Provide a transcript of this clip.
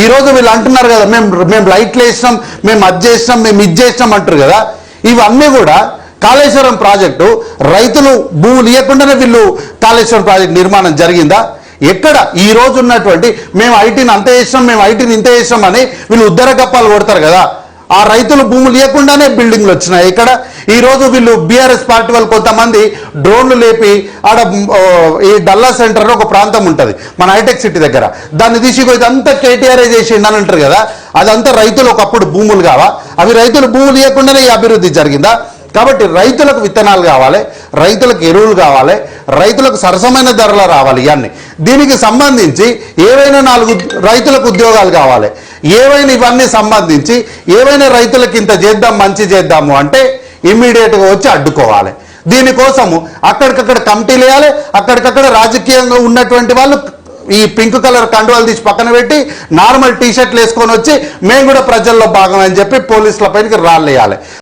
ఈ రోజు వీళ్ళు అంటున్నారు కదా, మేము లైట్లు వేసినాం, మేము అది చేసినాం, మేము ఇది చేసినాం అంటారు కదా. ఇవన్నీ కూడా కాళేశ్వరం ప్రాజెక్టు రైతులు భూములు ఇవ్వకుండానే వీళ్ళు కాళేశ్వరం ప్రాజెక్టు నిర్మాణం జరిగిందా? ఎక్కడ ఈ రోజు ఉన్నటువంటి మేము ఐటీని అంత చేసినాం, మేము ఐటీని ఇంత చేసినాం అని వీళ్ళు ఉద్దర గప్పాలు కొడతారు కదా. ఆ రైతులు భూములు ఇవ్వకుండానే బిల్డింగ్లు వచ్చినాయి. ఇక్కడ ఈ రోజు వీళ్ళు బీఆర్ఎస్ పార్టీ వాళ్ళు కొంతమంది డ్రోన్లు లేపి ఆడ ఈ డల్లా సెంటర్లో ఒక ప్రాంతం ఉంటుంది మన హైటెక్ సిటీ దగ్గర, దాన్ని తీసుకొని అంతా కేటీఆర్ఏ చేసిండు అని అంటారు కదా. అదంతా రైతులు ఒకప్పుడు భూములు కావా? అవి రైతులు భూములు ఇవ్వకుండానే ఈ అభివృద్ధి జరిగిందా? కాబట్టి రైతులకు విత్తనాలు కావాలి, రైతులకు ఎరువులు కావాలి, రైతులకు సరసమైన ధరలు రావాలి. ఇవన్నీ దీనికి సంబంధించి ఏవైనా 4 రైతులకు ఉద్యోగాలు కావాలి, ఏవైనా ఇవన్నీ సంబంధించి ఏవైనా రైతులకు ఇంత చేద్దాం, మంచి చేద్దాము అంటే ఇమ్మీడియట్గా వచ్చి అడ్డుకోవాలి. దీనికోసము అక్కడికక్కడ కమిటీలు వేయాలి. అక్కడికక్కడ రాజకీయంగా ఉన్నటువంటి వాళ్ళు ఈ పింక్ కలర్ కండువాలు తీసి పక్కన పెట్టి నార్మల్ టీషర్ట్లు వేసుకొని వచ్చి మేము కూడా ప్రజల్లో భాగం అని చెప్పి పోలీసుల పైకి రాళ్ళేయాలి.